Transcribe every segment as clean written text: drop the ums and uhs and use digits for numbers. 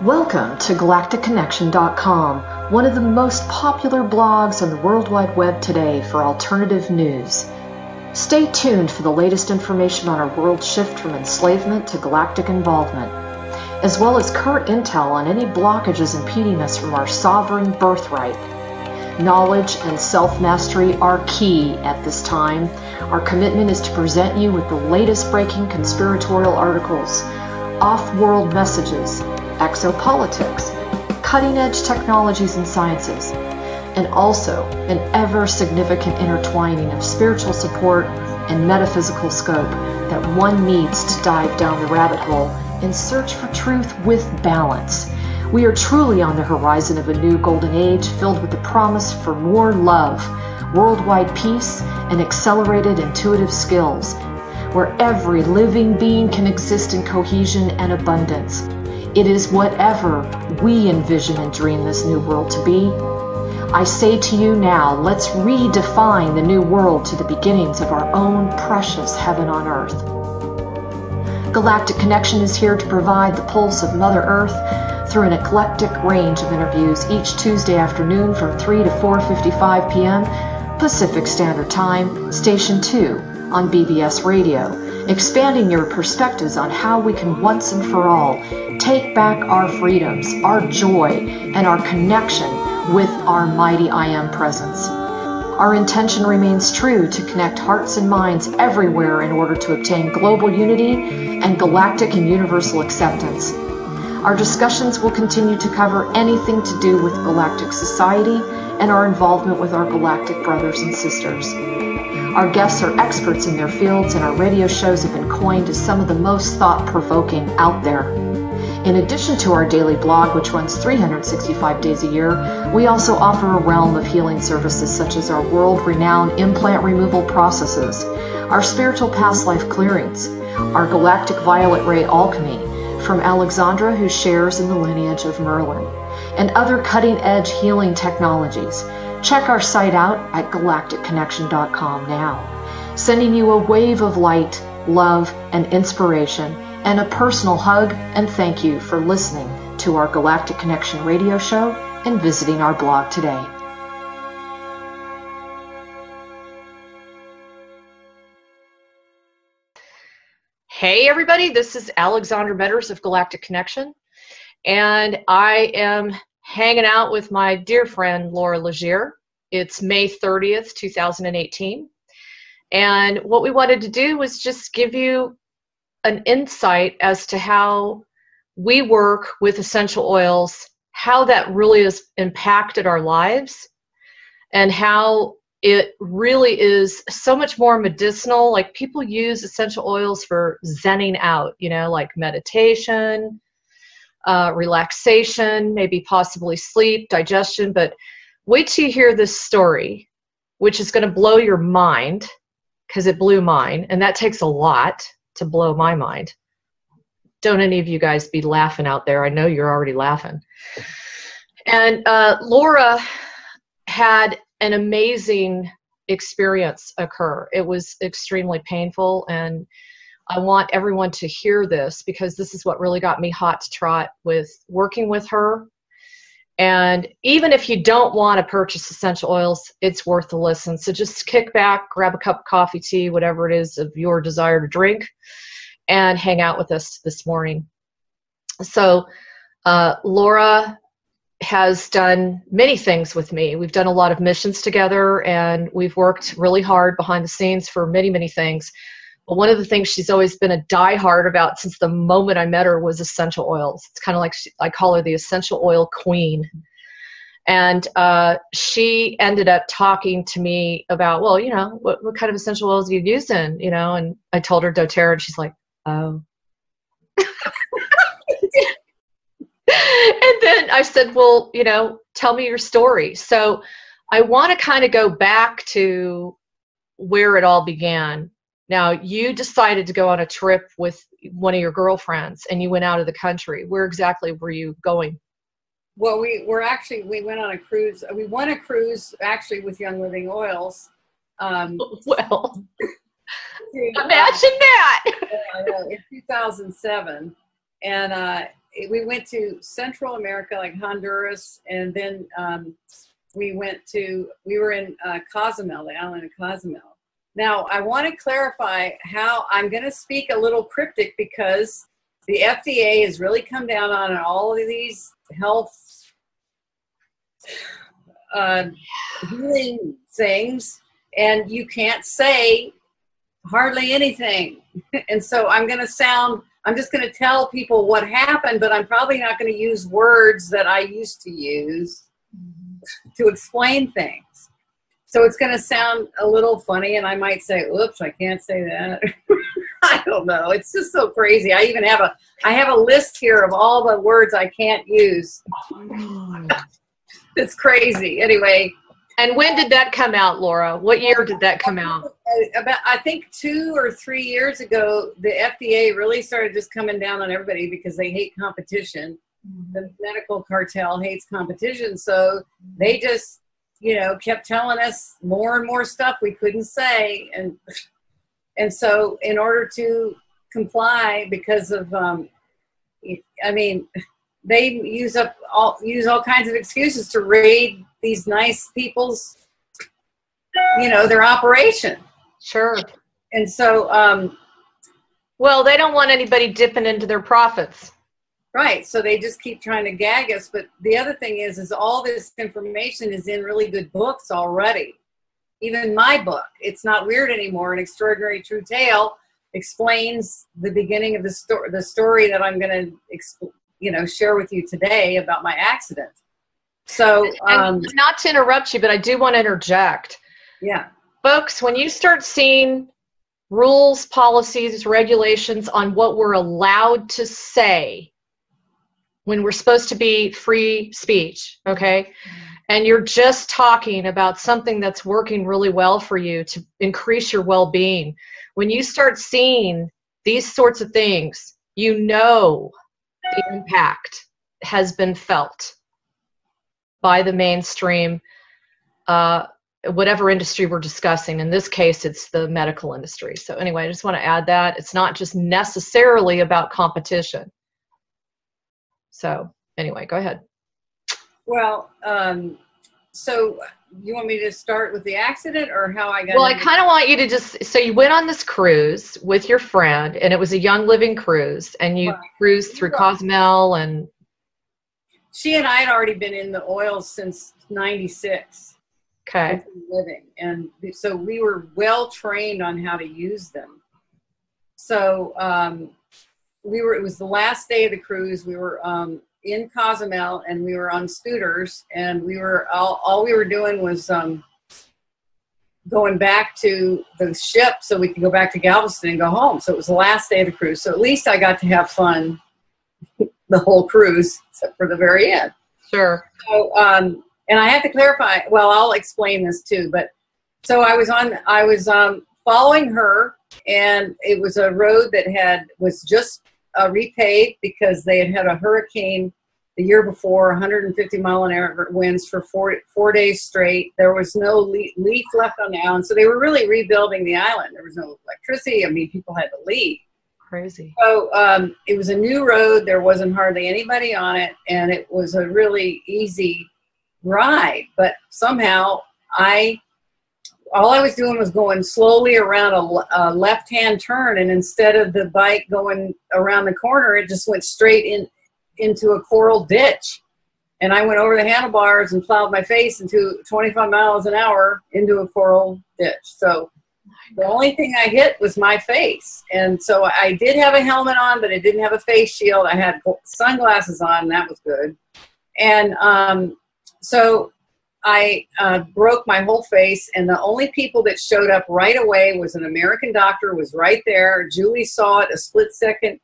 Welcome to galacticconnection.com, one of the most popular blogs on the World Wide Web today for alternative news. Stay tuned for the latest information on our world shift from enslavement to galactic involvement, as well as current intel on any blockages impeding us from our sovereign birthright. Knowledge and self-mastery are key at this time. Our commitment is to present you with the latest breaking conspiratorial articles, off-world messages, exopolitics, cutting-edge technologies and sciences, and also an ever-significant intertwining of spiritual support and metaphysical scope that one needs to dive down the rabbit hole in search for truth with balance. We are truly on the horizon of a new golden age filled with the promise for more love, worldwide peace, and accelerated intuitive skills, where every living being can exist in cohesion and abundance. It is whatever we envision and dream this new world to be. I say to you now, let's redefine the new world to the beginnings of our own precious heaven on earth. Galactic Connection is here to provide the pulse of Mother Earth through an eclectic range of interviews each Tuesday afternoon from 3 to 4:55 p.m. Pacific Standard Time, Station 2 on BBS Radio, expanding your perspectives on how we can once and for all take back our freedoms, our joy, and our connection with our mighty I Am presence. Our intention remains true to connect hearts and minds everywhere in order to obtain global unity and galactic and universal acceptance. Our discussions will continue to cover anything to do with galactic society and our involvement with our galactic brothers and sisters. Our guests are experts in their fields, and our radio shows have been coined as some of the most thought-provoking out there. In addition to our daily blog, which runs 365 days a year, we also offer a realm of healing services such as our world-renowned implant removal processes, our spiritual past life clearings, our galactic violet ray alchemy from Alexandra, who shares in the lineage of Merlin, and other cutting-edge healing technologies. Check our site out at galacticconnection.com now, sending you a wave of light, love, and inspiration, and a personal hug and thank you for listening to our Galactic Connection radio show and visiting our blog today. Hey everybody, this is Alexandra Metters of Galactic Connection, and I am hanging out with my dear friend Laura Legere. It's May 30th, 2018, and what we wanted to do was just give you an insight as to how we work with essential oils, how that really has impacted our lives, and how it really is so much more medicinal. Like, people use essential oils for zenning out, you know, like meditation, relaxation, maybe possibly sleep, digestion. But wait till you hear this story, which is going to blow your mind, because it blew mine, and that takes a lot to blow my mind. Don't any of you guys be laughing out there. I know you're already laughing. And Laura had an amazing experience occur. It was extremely painful, and I want everyone to hear this, because this is what really got me hot to trot with working with her. And even if you don't want to purchase essential oils, it's worth the listen. So just kick back, grab a cup of coffee, tea, whatever it is of your desire to drink, and hang out with us this morning. So Laura has done many things with me. We've done a lot of missions together, and we've worked really hard behind the scenes for many, many things. But one of the things she's always been a diehard about since the moment I met her was essential oils. It's kind of like I call her the essential oil queen. And she ended up talking to me about, well, you know, what kind of essential oils are you using, you know? And I told her doTERRA, and she's like, oh. And then I said, well, you know, tell me your story. So I want to kind of go back to where it all began. Now, you decided to go on a trip with one of your girlfriends, and you went out of the country. Where exactly were you going? Well, we went on a cruise. We won a cruise actually with Young Living Oils. Well, imagine that. In 2007. And we went to Central America, like Honduras, and then we were in Cozumel, the island of Cozumel. Now, I want to clarify how I'm going to speak a little cryptic because the FDA has really come down on all of these health healing things, and you can't say hardly anything. And so I'm just going to tell people what happened, but I'm probably not going to use words that I used to use to explain things. So it's going to sound a little funny, and I might say, oops, I can't say that. I don't know. It's just so crazy. I have a list here of all the words I can't use. It's crazy. Anyway. And when did that come out, Laura? What year did that come out? About, I think 2 or 3 years ago, the FDA really started just coming down on everybody because they hate competition. The medical cartel hates competition. So they just, kept telling us more and more stuff we couldn't say. And so in order to comply, because of, they use all kinds of excuses to raid these nice people's, their operation. Sure. And so, well, they don't want anybody dipping into their profits. Right. So they just keep trying to gag us. But the other thing is all this information is in really good books already. Even my book, It's Not Weird Anymore, An Extraordinary True Tale, explains the beginning of the story that I'm going to, share with you today about my accident. So, not to interrupt you, but I do want to interject. Yeah. Folks, when you start seeing rules, policies, regulations on what we're allowed to say when we're supposed to be free speech, okay? And you're just talking about something that's working really well for you to increase your well-being. When you start seeing these sorts of things, the impact has been felt by the mainstream, whatever industry we're discussing. In this case, it's the medical industry. So anyway, I just want to add that. It's not just necessarily about competition. So anyway, go ahead. Well, so you want me to start with the accident or how I got? Well, I kind of want you to so you went on this cruise with your friend, and it was a Young Living cruise, and you cruised through Cozumel, and she and I had already been in the oil since '96. Okay. Living, and so we were well trained on how to use them. So it was the last day of the cruise. We were in Cozumel, and we were on scooters, and we were all we were doing was going back to the ship so we could go back to Galveston and go home. So it was the last day of the cruise. So at least I got to have fun the whole cruise, except for the very end. Sure. So, and I have to clarify, well, I'll explain this too, but so I was following her, and it was a road that was just repaved because they had a hurricane the year before, 150 mile an hour winds for 4 days straight. There was no leaf left on the island. So they were really rebuilding the island. There was no electricity. I mean, people had to leave. Crazy. So it was a new road. There wasn't hardly anybody on it, and it was a really easy ride. But somehow all I was doing was going slowly around a left-hand turn, and instead of the bike going around the corner, it just went straight into a coral ditch. And I went over the handlebars and plowed my face into 25 miles an hour into a coral ditch. So the only thing I hit was my face. And so I did have a helmet on, but it didn't have a face shield. I had sunglasses on, and that was good. And so I broke my whole face, and the only people that showed up right away was an American doctor, was right there. Julie saw it a split second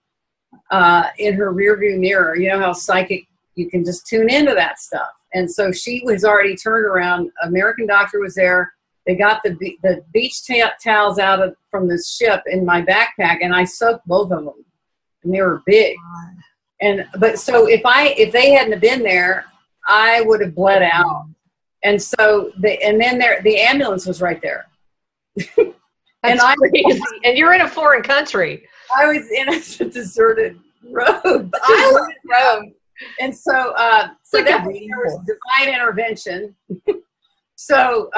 in her rearview mirror. You know how psychic, you can just tune into that stuff. And so she was already turned around. American doctor was there. They got the beach towels out from the ship in my backpack, and I soaked both of them, and they were big. But so if they hadn't have been there, I would have bled out. And so the ambulance was right there. And you're in a foreign country. I was in a deserted road. The island road. So definitely there was divine intervention. So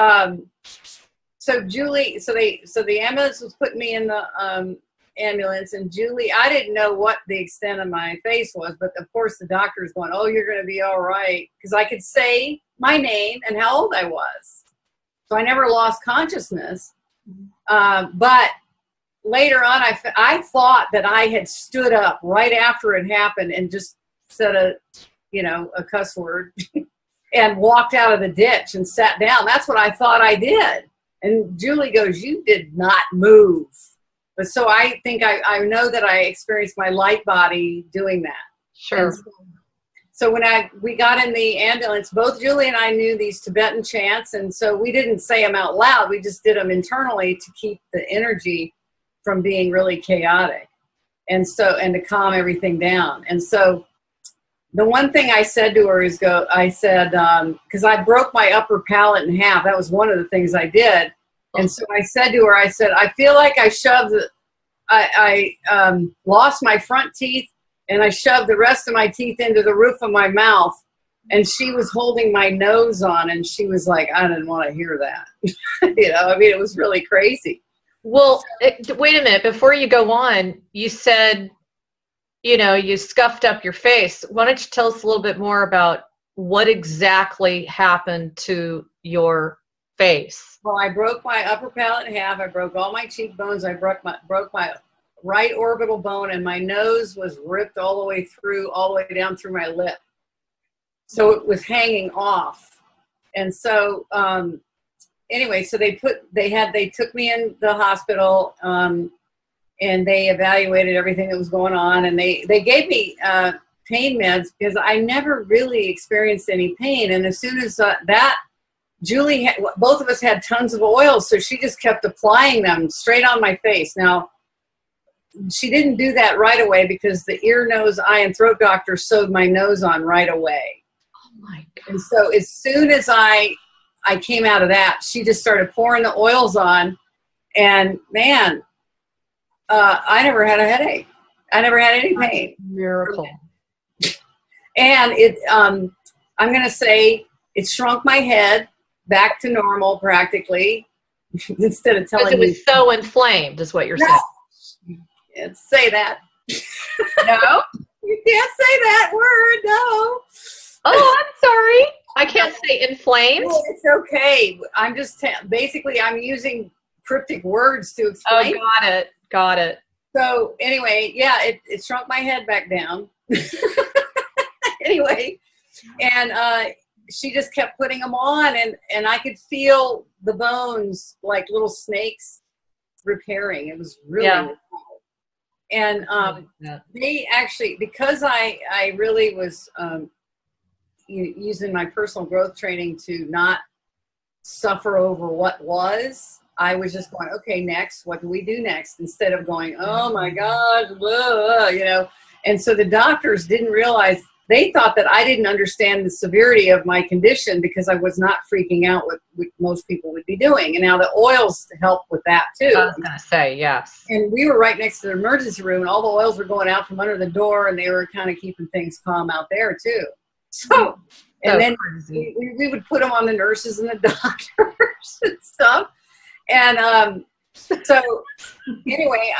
Julie, so the ambulance was putting me in the ambulance, and Julie, I didn't know what the extent of my face was, but of course the doctor's going, oh, you're going to be all right, because I could say my name and how old I was. So I never lost consciousness. But later on, I thought that I had stood up right after it happened and just said a cuss word and walked out of the ditch and sat down. That's what I thought I did. And Julie goes, you did not move. But so I think I know that I experienced my light body doing that. Sure. So when we got in the ambulance, both Julie and I knew these Tibetan chants, and so we didn't say them out loud. We just did them internally to keep the energy from being really chaotic, and to calm everything down. And so the one thing I said to her is because I broke my upper palate in half. That was one of the things I did. And so I said to her, I feel like I lost my front teeth, and I shoved the rest of my teeth into the roof of my mouth. And she was holding my nose on, and she was like, I didn't want to hear that. It was really crazy. Well, wait a minute. Before you go on, you said, you scuffed up your face. Why don't you tell us a little bit more about what exactly happened to your face? Well, I broke my upper palate in half. I broke all my cheekbones. I broke my right orbital bone, and my nose was ripped all the way down through my lip. So it was hanging off. And so, anyway, so they took me in the hospital, and they evaluated everything that was going on, and they gave me pain meds because I never really experienced any pain. And as soon as Julie, both of us had tons of oils, so she just kept applying them straight on my face. Now, she didn't do that right away because the ear, nose, eye, and throat doctor sewed my nose on right away. Oh my God. And so as soon as I came out of that, she just started pouring the oils on, and man, I never had a headache. I never had any pain. Miracle. And I'm going to say it shrunk my head back to normal practically, instead of telling me. Because it was so inflamed, is what you're saying. Can't say that. No? You can't say that word, no. Oh, I'm sorry. I can't say inflamed. No, it's okay. I'm just, basically, I'm using cryptic words to explain. Oh, got it. So anyway, yeah, it shrunk my head back down. Anyway, and she just kept putting them on, and I could feel the bones like little snakes repairing. It was really cool. And they actually, because I really was using my personal growth training to not suffer over what was, I was just going, okay, next, what do we do next? Instead of going, oh my gosh, blah, And so the doctors didn't realize, they thought that I didn't understand the severity of my condition because I was not freaking out what most people would be doing. And now the oils help with that too. I was going to say, yes. And we were right next to the emergency room, and all the oils were going out from under the door, and they were kind of keeping things calm out there too. So, and then we would put them on the nurses and the doctors and stuff. And so anyway,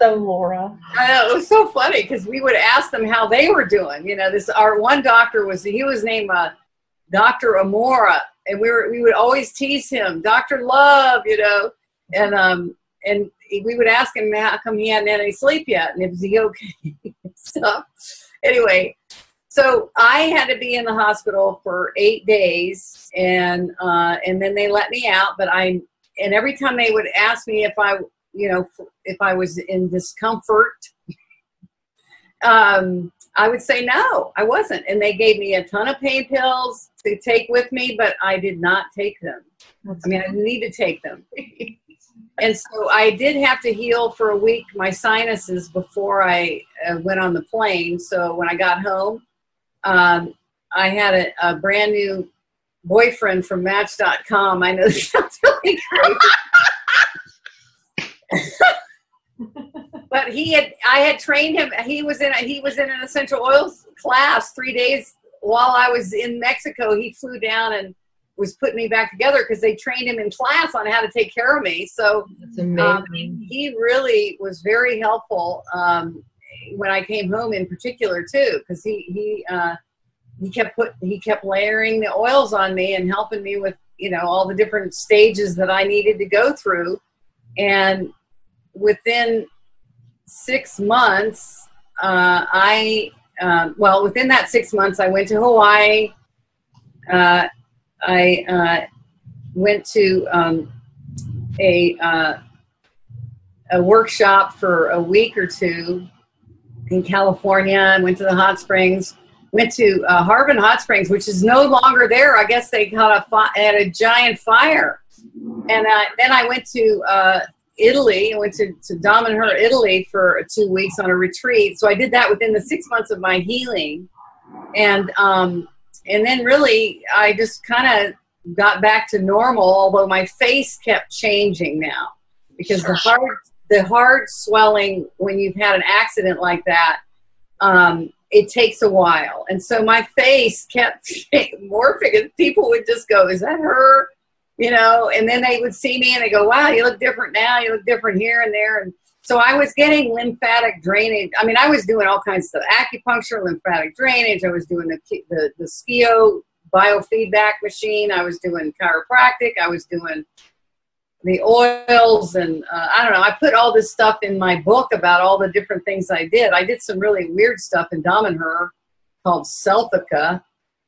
So Laura, it was so funny because we would ask them how they were doing. Our one doctor was named Dr. Amora, and we would always tease him, Dr. Love, and we would ask him how come he hadn't had any sleep yet, and is he okay? So anyway, so I had to be in the hospital for 8 days, and then they let me out. But and every time they would ask me if I was in discomfort, I would say no, I wasn't. And they gave me a ton of pain pills to take with me, but I did not take them. I didn't need to take them. And so I did have to heal for a week my sinuses before I went on the plane. So when I got home, I had a brand new boyfriend from Match.com. I know this sounds really crazy. But I had trained him. He was in an essential oils class 3 days while I was in Mexico. He flew down and was putting me back together because they trained him in class on how to take care of me. So that's amazing. He really was very helpful when I came home, in particular too, because he kept layering the oils on me and helping me with, you know, all the different stages that I needed to go through. And within 6 months, within that 6 months, I went to Hawaii. I went to a workshop for a week or two in California. I went to the hot springs. Went to Harbin Hot Springs, which is no longer there. I guess they had a giant fire. And then I went to Italy. I went to Damanhur, Italy for 2 weeks on a retreat. So I did that within the 6 months of my healing. And then really I just kind of got back to normal, although my face kept changing now, because the hard swelling when you've had an accident like that, it takes a while. And so my face kept morphing, and people would just go, "Is that her?" You know, and then they would see me and they go, "Wow, you look different now. You look different here and there." And so I was getting lymphatic drainage. I mean, I was doing all kinds of stuff: acupuncture, lymphatic drainage. I was doing the SCIO biofeedback machine. I was doing chiropractic. I was doing the oils, and I don't know. I put all this stuff in my book about all the different things I did. I did some really weird stuff in Damanhur called Selfica,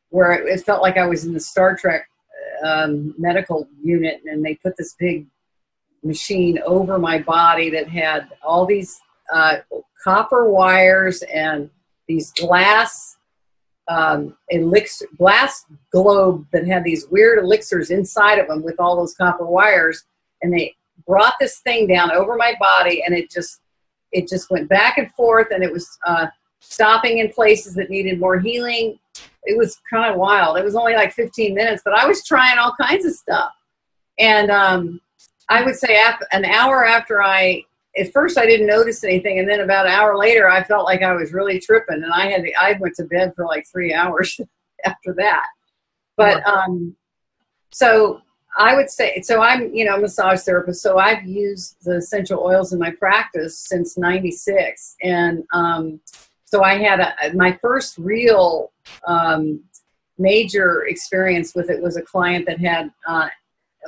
where it felt like I was in the Star Trek medical unit, and they put this big machine over my body that had all these copper wires and these glass globe that had these weird elixirs inside of them with all those copper wires. And they brought this thing down over my body, and it just went back and forth, and it was stopping in places that needed more healing. It was kind of wild. It was only like 15 minutes, but I was trying all kinds of stuff. And I would say an hour after at first I didn't notice anything, and then about an hour later I felt like I was really tripping, and I went to bed for like 3 hours after that. But so I would say, so I'm, you know, a massage therapist, so I've used the essential oils in my practice since '96. And so I had my first real major experience with it was a client that had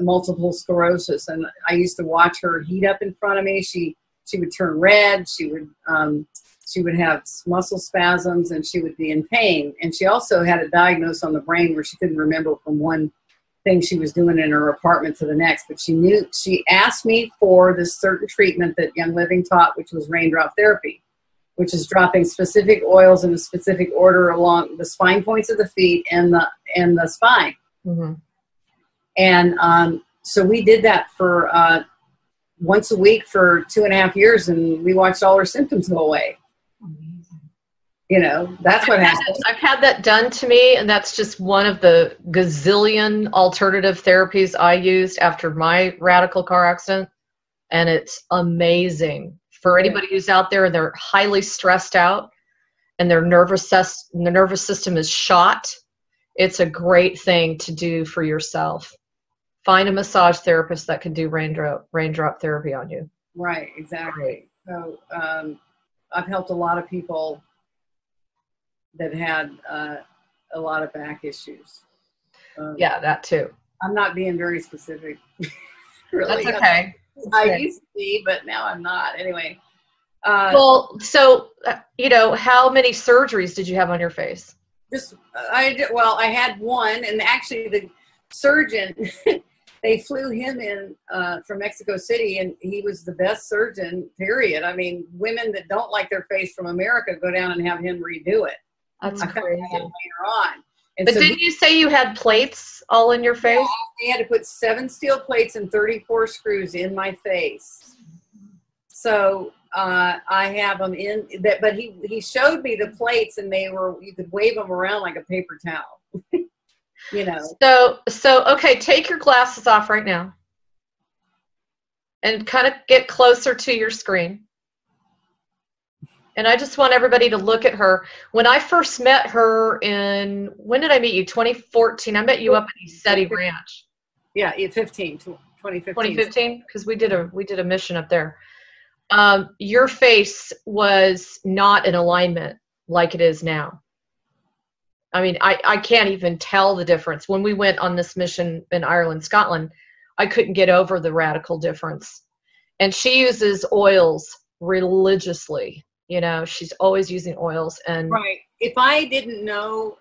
multiple sclerosis, and I used to watch her heat up in front of me. She would turn red. She would have muscle spasms, and she would be in pain. And she also had a diagnosis on the brain where she couldn't remember from one thing she was doing in her apartment to the next. But she asked me for this certain treatment that Young Living taught, which was raindrop therapy, which is dropping specific oils in a specific order along the spine points of the feet and the spine. Mm-hmm. And so we did that for once a week for 2.5 years, and we watched all her symptoms go away. Amazing. You know, that's what happened. I've had that done to me, and that's just one of the gazillion alternative therapies I used after my radical car accident, and it's amazing. For anybody who's out there and they're highly stressed out and their nervous system is shot, it's a great thing to do for yourself. Find a massage therapist that can do raindrop therapy on you. Right, exactly. So I've helped a lot of people that had a lot of back issues. Yeah, that too. I'm not being very specific. Really. That's okay. I used to be, but now I'm not. Anyway. Well, so, you know, how many surgeries did you have on your face? I had one, and actually the surgeon, they flew him in from Mexico City, and he was the best surgeon, period. I mean, women that don't like their face from America go down and have him redo it. That's crazy. Later on. And but so didn't you say you had plates all in your face? Yeah, they had to put 7 steel plates and 34 screws in my face. So I have them in that, but he showed me the plates, and you could wave them around like a paper towel. You know. So okay, take your glasses off right now and kind of get closer to your screen. And I just want everybody to look at her. When I first met her when did I meet you? 2014. I met you up at Esetti Ranch. Yeah, 2015. 2015, because we did a mission up there. Your face was not in alignment like it is now. I mean, I can't even tell the difference. When we went on this mission in Ireland, Scotland, I couldn't get over the radical difference. And she uses oils religiously. You know, she's always using oils. And right. If I didn't know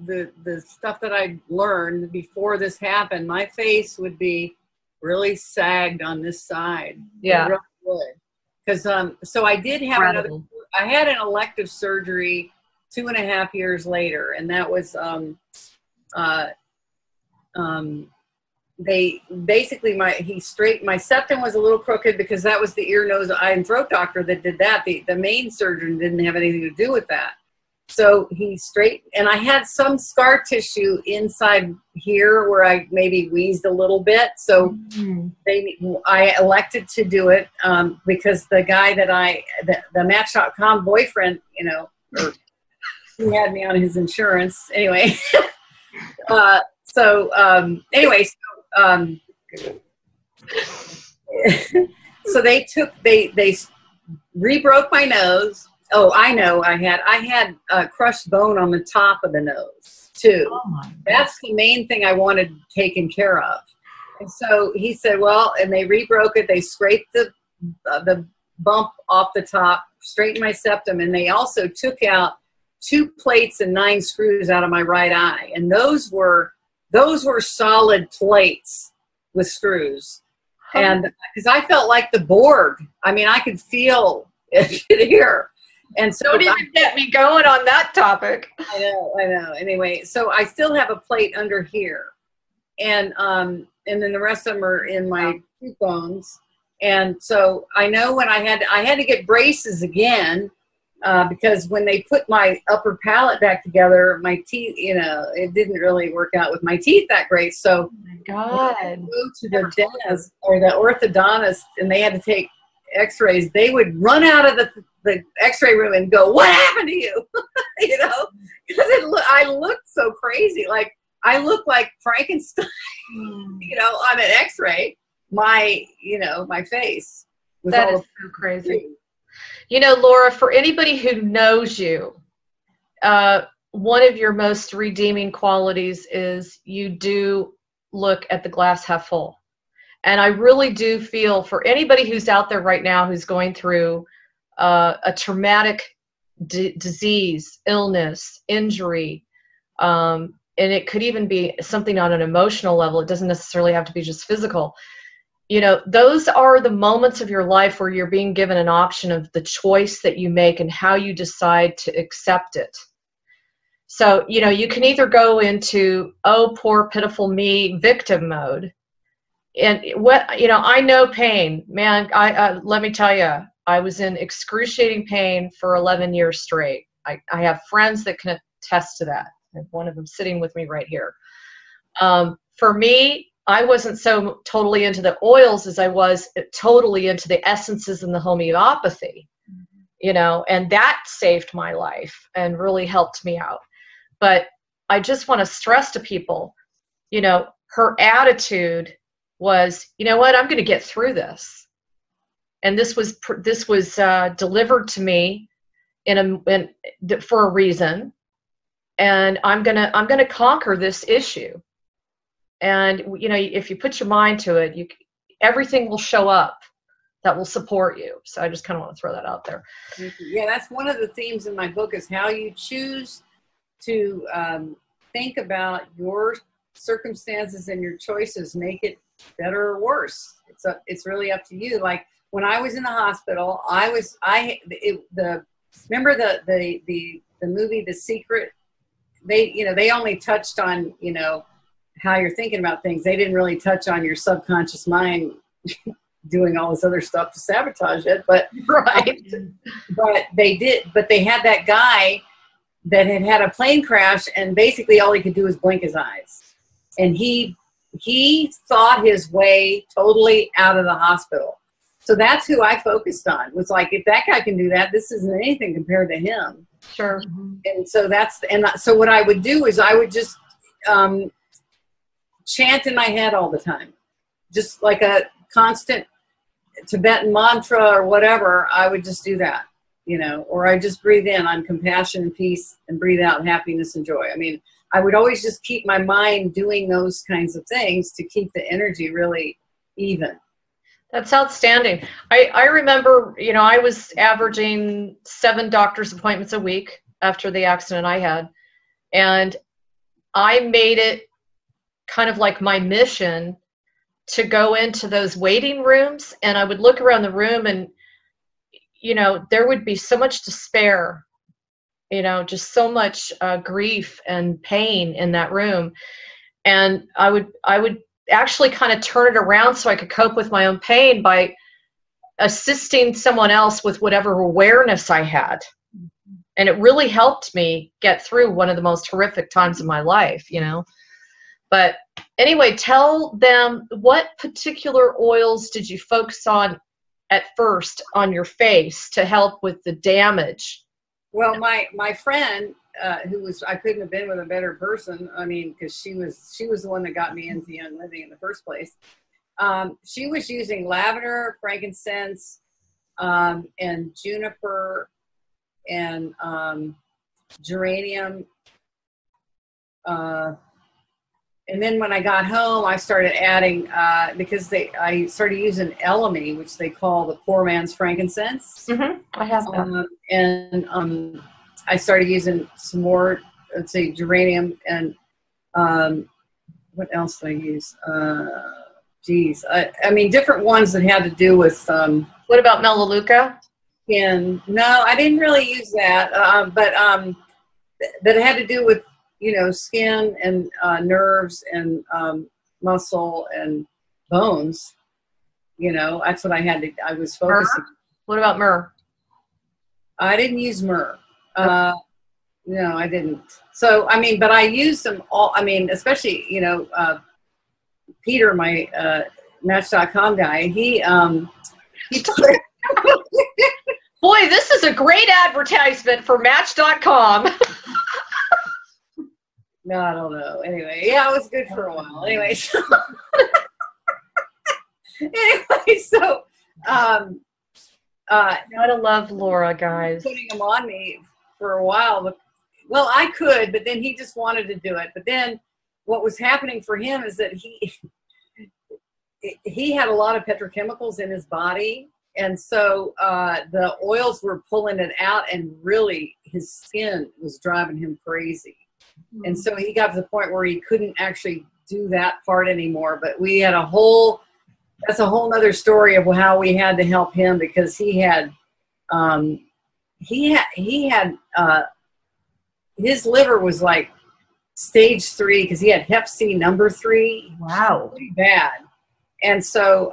the stuff that I learned before this happened, my face would be really sagged on this side. Yeah. It really would. Because so I did have I had an elective surgery 2.5 years later, and that was they basically my septum was a little crooked because that was the ear, nose, eye, and throat doctor that did that. The main surgeon didn't have anything to do with that. So he and I had some scar tissue inside here where I maybe wheezed a little bit. So I elected to do it because the guy that the Match.com boyfriend, you know, he had me on his insurance anyway. So they re-broke my nose. Oh, I know. I had crushed bone on the top of the nose too. Oh, that's the main thing I wanted taken care of. And so he said, well, and they re-broke it. They scraped the bump off the top, straightened my septum, and they also took out 2 plates and 9 screws out of my right eye. And those were solid plates with screws. And because I felt like the Borg. I mean, I could feel it here. And so don't even get me going on that topic. I know. Anyway, so I still have a plate under here. And then the rest of them are in my cheekbones. And so I know when I had to get braces again, because when they put my upper palate back together, my teeth, you know, it didn't really work out with my teeth that great. So oh my God. when I go to the dentist or the orthodontist and they had to take x-rays, they would run out of the x-ray room and go, what happened to you? You know, because I looked so crazy. Like I look like Frankenstein, you know, on an x-ray, my face. That is so crazy. You know, Laura, for anybody who knows you, one of your most redeeming qualities is you do look at the glass half full. And I really do feel for anybody who's out there right now who's going through a traumatic disease, illness, injury, and it could even be something on an emotional level. It doesn't necessarily have to be just physical. You know, those are the moments of your life where you're being given an option of the choice that you make and how you decide to accept it. So, you know, you can either go into, oh, poor, pitiful me, victim mode. And what, you know, I know pain, man. Let me tell you, I was in excruciating pain for 11 years straight. I have friends that can attest to that. And one of them sitting with me right here. For me, I wasn't so totally into the oils as I was totally into the essences and the homeopathy, you know, and that saved my life and really helped me out. But I just want to stress to people, you know, her attitude was, you know what, I'm going to get through this. And this was delivered to me for a reason. And I'm going to conquer this issue. And, you know, if you put your mind to it, everything will show up that will support you. So I just kind of want to throw that out there. Yeah, that's one of the themes in my book is how you choose to think about your circumstances and your choices, make it better or worse. It's really up to you. Like when I was in the hospital, remember the movie The Secret? They only touched on, you know, how you're thinking about things. They didn't really touch on your subconscious mind doing all this other stuff to sabotage it, but right. But they did. But they had that guy that had a plane crash, and basically all he could do was blink his eyes, and he thought his way totally out of the hospital. So that's who I focused on. Was like, if that guy can do that, this isn't anything compared to him. Sure. And so so what I would do is I would just chant in my head all the time, just like a constant Tibetan mantra or whatever. I would just do that, you know, or I just breathe in on compassion and peace and breathe out happiness and joy. I mean, I would always just keep my mind doing those kinds of things to keep the energy really even. That's outstanding. I remember, you know, I was averaging 7 doctor's appointments a week after the accident I had. And I made it kind of like my mission to go into those waiting rooms, and I would look around the room and, you know, there would be so much despair, you know, just so much grief and pain in that room. And I would actually kind of turn it around so I could cope with my own pain by assisting someone else with whatever awareness I had. And it really helped me get through one of the most horrific times of my life, you know. But anyway, tell them, what particular oils did you focus on at first on your face to help with the damage? Well, my friend, I couldn't have been with a better person. I mean, because she was the one that got me into Young Living in the first place. She was using lavender, frankincense, and juniper, and geranium. And then when I got home, I started adding, because I started using elemi, which they call the poor man's frankincense. Mm-hmm. I have that. And I started using some more, let's say, geranium, and what else did I use? I mean, different ones that had to do with. What about melaleuca? Skin. No, I didn't really use that, but that had to do with, you know, skin and nerves and muscle and bones. You know, that's what I was focusing. Myrrh? What about myrrh? I didn't use myrrh. No, I didn't. So, I mean, but I used them all. I mean, especially, you know, Peter, my Match.com guy, he put Boy, this is a great advertisement for Match.com. No, I don't know. Anyway, yeah, it was good for a while. Anyway, so, Gotta love Laura, guys. Putting them on me for a while. But, well, I could, but then he just wanted to do it. But then what was happening for him is that he had a lot of petrochemicals in his body. And so the oils were pulling it out, and really his skin was driving him crazy. And so he got to the point where he couldn't actually do that part anymore. But we had that's a whole nother story of how we had to help him, because he had his liver was like stage 3, because he had Hep C number 3. Wow. Pretty bad. And so,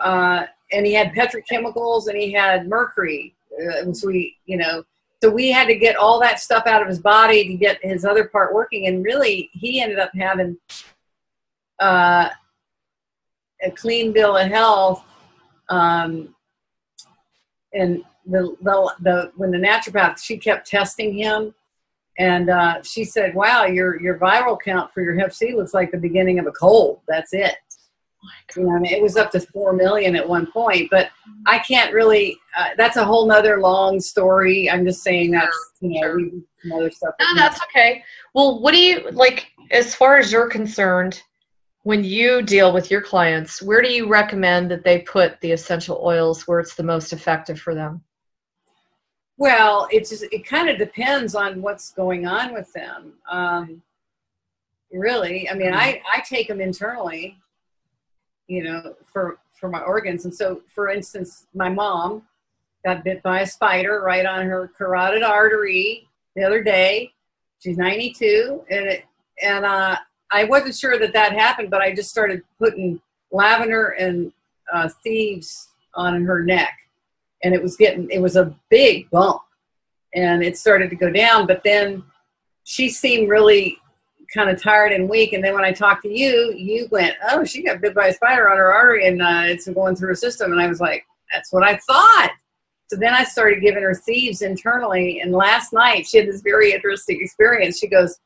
and he had petrochemicals, and he had mercury. So we had to get all that stuff out of his body to get his other part working. And really, he ended up having a clean bill of health. And when the naturopath, she kept testing him, and she said, "Wow, your viral count for your Hep C looks like the beginning of a cold. That's it." You know, I mean, it was up to 4 million at one point, but I can't really, that's a whole nother long story. I'm just saying that's, you know, we do some other stuff. No, that's okay. Well, what do you, like, as far as you're concerned, when you deal with your clients, where do you recommend that they put the essential oils where it's the most effective for them? Well, it kind of depends on what's going on with them. Really, I mean, I take them internally, you know, for my organs. And so, for instance, my mom got bit by a spider right on her carotid artery the other day. She's 92, and I wasn't sure that happened, but I just started putting lavender and thieves on her neck, and it was a big bump, and it started to go down. But then she seemed really kind of tired and weak. And then when I talked to you, you went, "Oh, she got bit by a spider on her artery, and it's going through her system." And I was like, That's what I thought. So then I started giving her thieves internally. And last night she had this very interesting experience. She goes,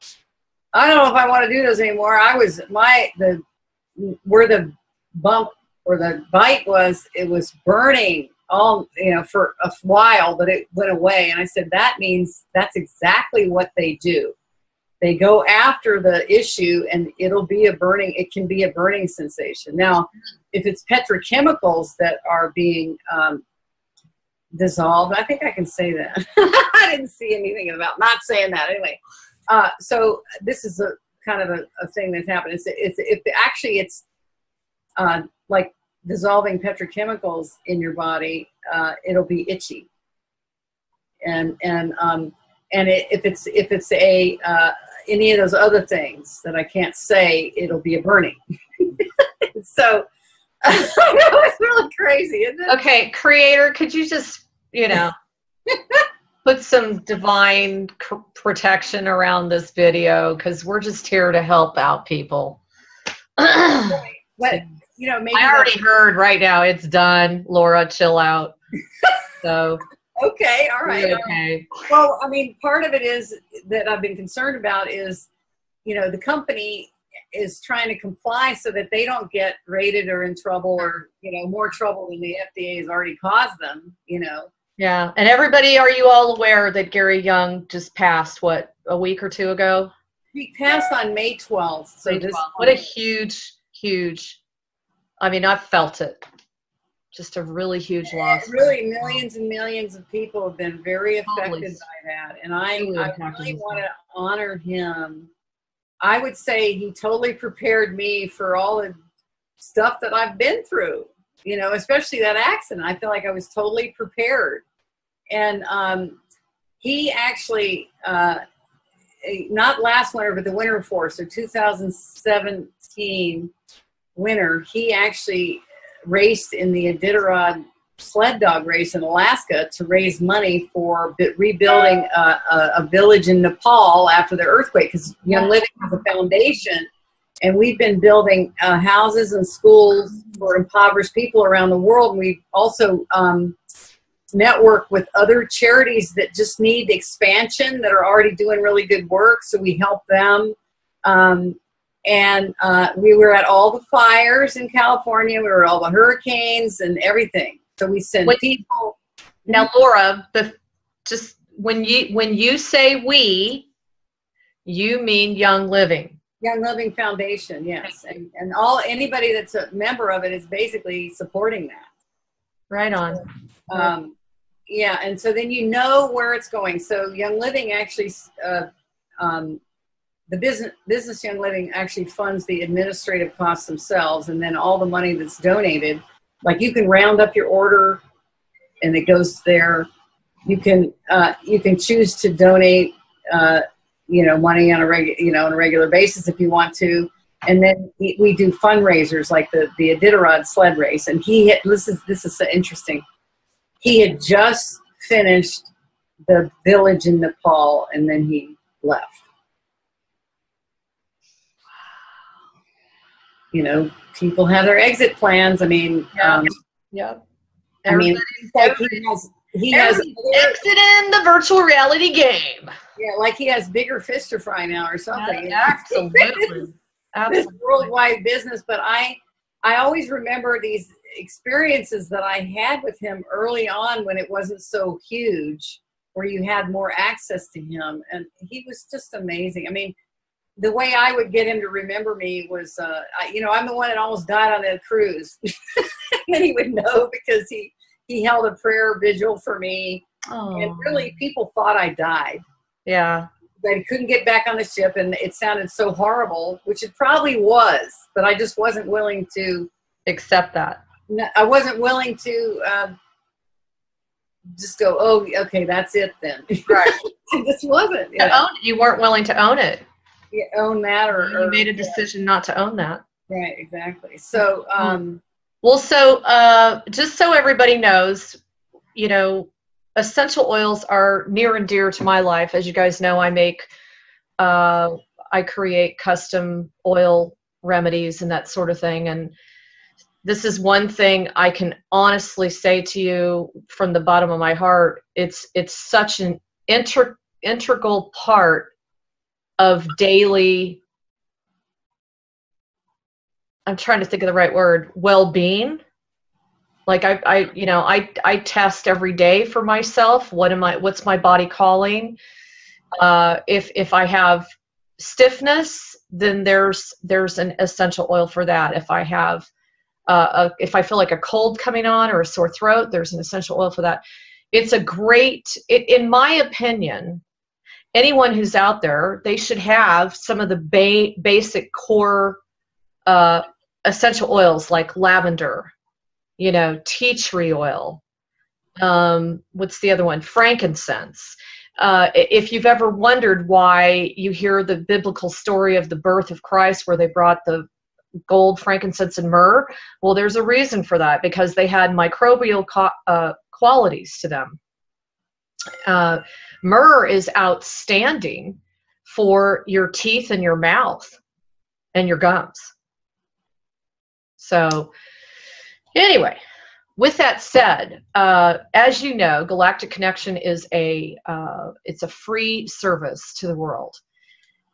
I don't know if I want to do this anymore. Where the bump or the bite was, it was burning all, for a while, but it went away. And I said, that means that's exactly what they do. They go after the issue and it can be a burning sensation. Now, if it's petrochemicals that are being dissolved, I think I can say that. I didn't see anything about not saying that anyway. So this is a kind of a thing that's happened. It's like dissolving petrochemicals in your body, it'll be itchy. And if it's any of those other things that I can't say, it'll be a burning. So I know it's really crazy, isn't it? Okay, creator, could you just, put some divine protection around this video, because we're just here to help out people. But maybe I already heard right now it's done. Laura, chill out. So okay, all right. Okay. Well, I mean, part of it is that I've been concerned about is, the company is trying to comply so that they don't get raided or in trouble or, more trouble than the FDA has already caused them, Yeah. And everybody, are you all aware that Gary Young just passed, a week or two ago? He passed on May 12th. So May 12th. What a huge, I mean, I've felt it. Just a really huge loss. Really, millions and millions of people have been very affected by that. And I really want to honor him. I would say he totally prepared me for all the stuff that I've been through, especially that accident. I feel like I was totally prepared. And he actually, not last winter, but the winter before, so 2017 winter, he actually raced in the Iditarod sled dog race in Alaska to raise money for rebuilding a village in Nepal after the earthquake, because Young Living has a foundation, and we've been building houses and schools for impoverished people around the world. And we also network with other charities that just need expansion, that are already doing really good work, so we help them. We were at all the fires in California. We were at all the hurricanes and everything. So we send people. Now, Laura, just when you say we, you mean Young Living. Young Living Foundation, yes. And anybody that's a member of it is basically supporting that. Right on. Yeah, and so then where it's going. So Young Living actually, the business Young Living actually funds the administrative costs themselves, and then all the money that's donated, like you can round up your order and it goes there. You can choose to donate money on a regular basis if you want to. And then we do fundraisers like the Iditarod sled race. And this is so interesting. He had just finished the village in Nepal, and then he left. People have their exit plans. I mean, yep. I mean, he has exiting the virtual reality game. Yeah, like he has bigger fish to fry now or something. Absolutely. This worldwide business. But I always remember these experiences that I had with him early on when it wasn't so huge, where you had more access to him, and he was just amazing. I mean, the way I would get him to remember me was, I'm the one that almost died on that cruise. And he would know because he held a prayer vigil for me. Oh. And really, people thought I died. Yeah. That he couldn't get back on the ship, and it sounded so horrible, which it probably was, but I just wasn't willing to accept that. I wasn't willing to just go, oh, okay, that's it then. Right. I just wasn't. You weren't willing to own it. Yeah, own that, or you made a decision not to own that. Right, exactly. So, just so everybody knows, essential oils are near and dear to my life. As you guys know, I create custom oil remedies and that sort of thing. And this is one thing I can honestly say to you from the bottom of my heart. It's such an integral part of daily, I'm trying to think of the right word, well-being. Like I test every day for myself. What's my body calling? If I have stiffness, then there's an essential oil for that. If I have if I feel like a cold coming on or a sore throat, there's an essential oil for that. It's a great, in my opinion, anyone who's out there, they should have some of the basic core essential oils like lavender, tea tree oil. What's the other one? Frankincense. If you've ever wondered why you hear the biblical story of the birth of Christ where they brought the gold, frankincense, and myrrh, well, there's a reason for that, because they had microbial qualities to them. Myrrh is outstanding for your teeth and your mouth and your gums. So anyway, with that said, as you know, Galactic Connection is it's a free service to the world.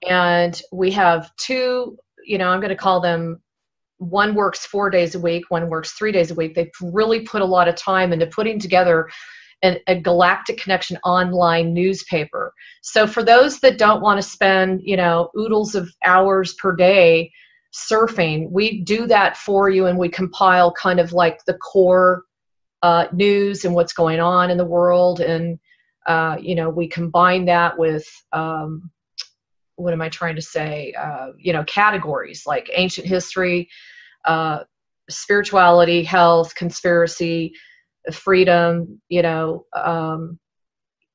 And we have two, I'm going to call them, one works 4 days a week, one works 3 days a week. They've really put a lot of time into putting together a Galactic Connection online newspaper. So for those that don't want to spend, oodles of hours per day surfing, we do that for you, and we compile kind of like the core news and what's going on in the world. And, we combine that with, what am I trying to say? Categories like ancient history, spirituality, health, conspiracy, freedom,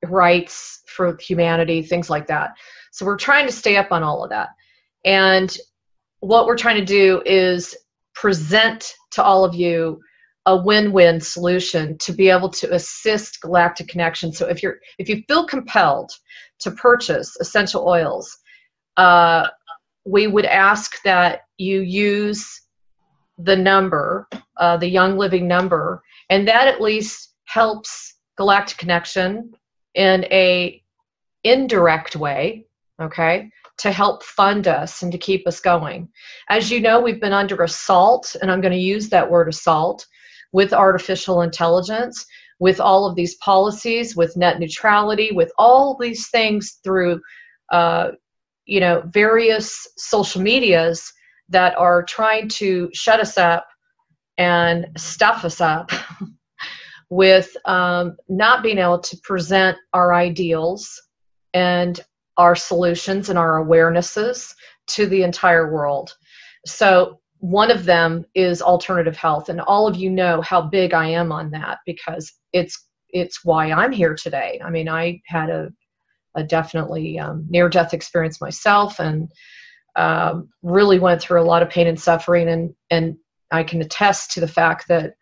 rights for humanity, things like that. So we're trying to stay up on all of that. And what we're trying to do is present to all of you a win-win solution to be able to assist Galactic Connection. So if you feel compelled to purchase essential oils, we would ask that you use the number, the Young Living number, and that at least helps Galactic Connection in a indirect way, okay, to help fund us and to keep us going. As you know, we've been under assault, and I'm going to use that word assault, with artificial intelligence, with all of these policies, with net neutrality, with all these things through various social medias that are trying to shut us up and stuff us up with not being able to present our ideals and our solutions and our awarenesses to the entire world. So one of them is alternative health, and all of you know how big I am on that, because it's why I'm here today. I mean, I had a definitely near-death experience myself, and really went through a lot of pain and suffering, and I can attest to the fact that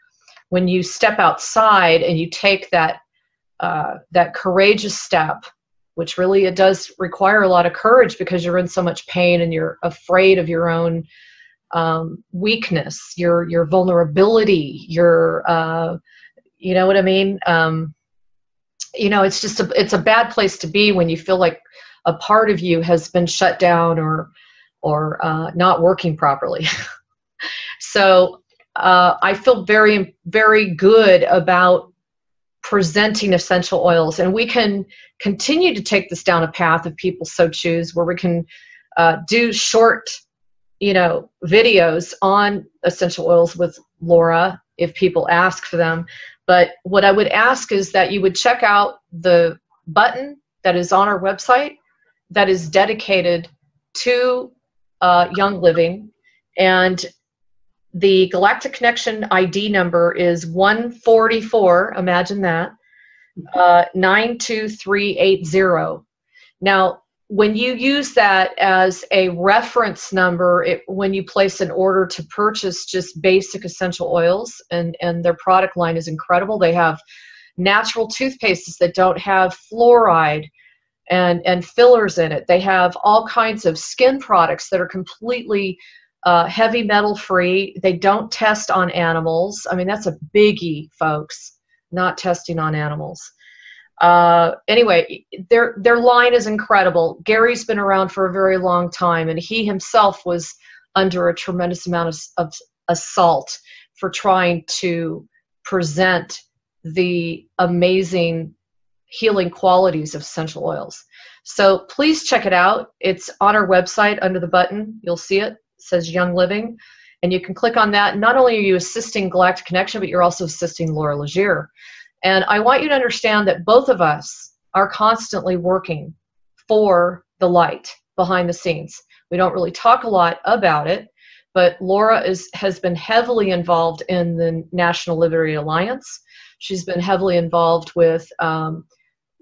when you step outside and you take that courageous step, which really it does require a lot of courage, because you're in so much pain and you're afraid of your own weakness, your vulnerability, your you know what I mean? It's a bad place to be when you feel like a part of you has been shut down or not working properly. So I feel very, very good about presenting essential oils, and we can continue to take this down a path if people so choose, where we can do short, videos on essential oils with Laura if people ask for them. But what I would ask is that you would check out the button that is on our website that is dedicated to Young Living, and the Galactic Connection ID number is 144, imagine that, 92380. Now, when you use that as a reference number, when you place an order to purchase just basic essential oils, and their product line is incredible. They have natural toothpastes that don't have fluoride and fillers in it. They have all kinds of skin products that are completely heavy metal free. They don't test on animals. I mean, that's a biggie, folks, not testing on animals. Anyway, their line is incredible. Gary's been around for a very long time, and he himself was under a tremendous amount of assault for trying to present the amazing healing qualities of essential oils. So please check it out. It's on our website under the button. You'll see it. It says Young Living. And you can click on that. Not only are you assisting Galactic Connection, but you're also assisting Laura Legere. And I want you to understand that both of us are constantly working for the light behind the scenes. We don't really talk a lot about it, but Laura has been heavily involved in the National Liberty Alliance. She's been heavily involved with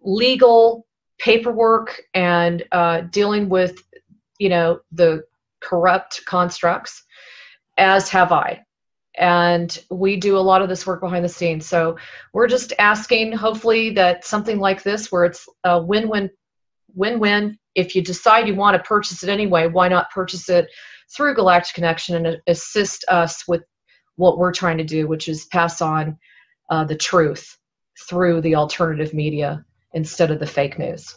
legal paperwork and dealing with, the corrupt constructs, as have I. And we do a lot of this work behind the scenes. So we're just asking, hopefully, that something like this, where it's a win-win, if you decide you want to purchase it anyway, why not purchase it through Galactic Connection and assist us with what we're trying to do, which is pass on the truth through the alternative media instead of the fake news.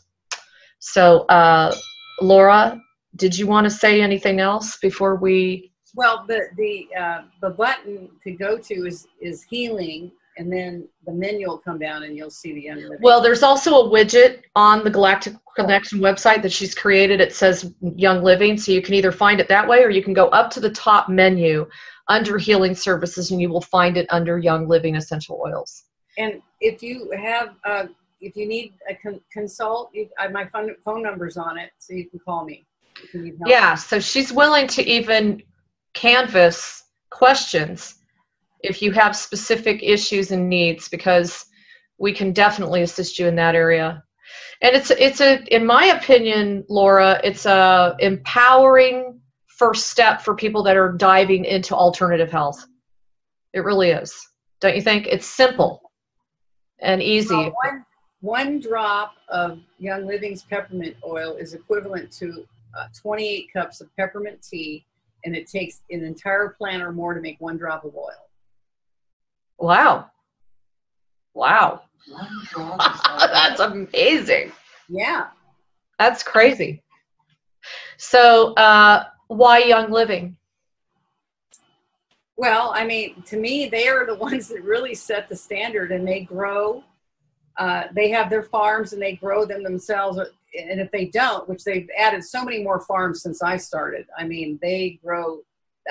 So, Laura, did you want to say anything else before we? Well, the button to go to is healing, and then the menu will come down and you'll see the Young Living. Well, there's also a widget on the Galactic Connection website that she's created. It says Young Living, so you can either find it that way, or you can go up to the top menu under Healing Services, and you will find it under Young Living Essential Oils. And if you have, if you need a consult, my phone number's on it, so you can call me if you need help. Yeah, so she's willing to even canvas questions if you have specific issues and needs, because we can definitely assist you in that area. And it's in my opinion, Laura, it's a empowering first step for people that are diving into alternative health. It really is. Don't you think? It's simple and easy. Well, one drop of Young Living's peppermint oil is equivalent to 28 cups of peppermint tea, and it takes an entire plant or more to make 1 drop of oil. Wow. Wow. That's amazing. Yeah. That's crazy. So why Young Living? Well, I mean, to me, they are the ones that really set the standard, and they grow. They have their farms and they grow them themselves. And if they don't, which they've added so many more farms since I started, I mean, they grow.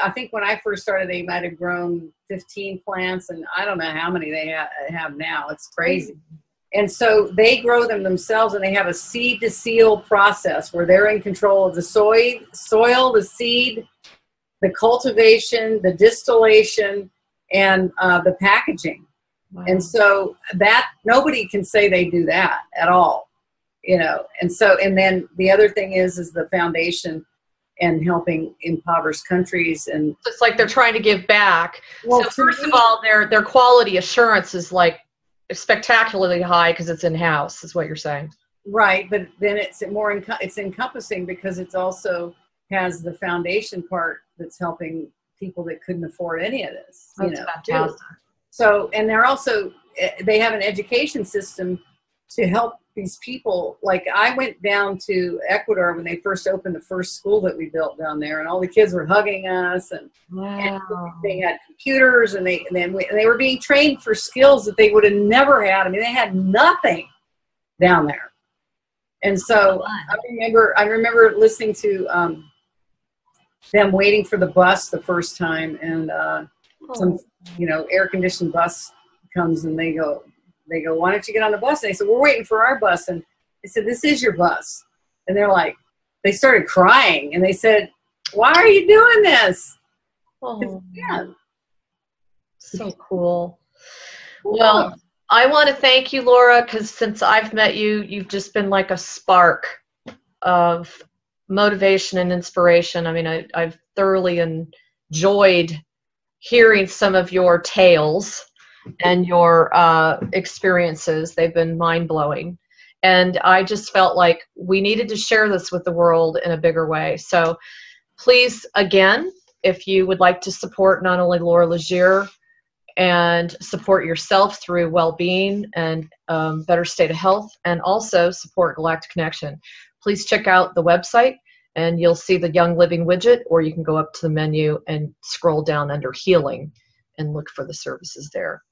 I think when I first started, they might have grown 15 plants, and I don't know how many they have now. It's crazy. And so they grow them themselves, and they have a seed to seal process where they're in control of the soil, the seed, the cultivation, the distillation, and the packaging. Wow. And so that nobody can say they do that at all, And so, and then the other thing is the foundation and helping impoverished countries, and it's like they're trying to give back. Well, so first of all, their quality assurance is like spectacularly high because it's in-house, is what you're saying. Right, but then it's more it's encompassing because it's also has the foundation part that's helping people that couldn't afford any of this. That's fantastic. So, and they have an education system to help these people. Like I went down to Ecuador when they first opened the first school that we built down there, and all the kids were hugging us, and, wow. and they had computers, and they were being trained for skills that they would have never had. I mean, they had nothing down there. And so I remember listening to them waiting for the bus the first time, and some air-conditioned bus comes, and they go, why don't you get on the bus? And they said, we're waiting for our bus. And they said, this is your bus. And they're like, they started crying, and they said, why are you doing this? Oh, yeah. So cool. Well, I want to thank you, Laura, because since I've met you, you've just been like a spark of motivation and inspiration. I mean, I've thoroughly enjoyed hearing some of your tales and your experiences. They've been mind-blowing. And I just felt like we needed to share this with the world in a bigger way. So please, again, if you would like to support not only Laura Legere and support yourself through well-being and better state of health, and also support Galactic Connection, please check out the website and you'll see the Young Living widget, or you can go up to the menu and scroll down under Healing and look for the services there.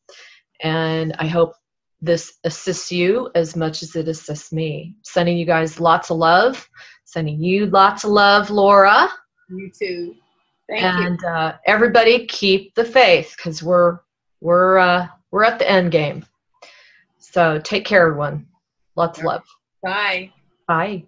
And I hope this assists you as much as it assists me. Sending you guys lots of love. Sending you lots of love, Laura. You too. Thank you. And everybody keep the faith, because we're at the end game. So take care, everyone. Lots of love. Bye. Bye.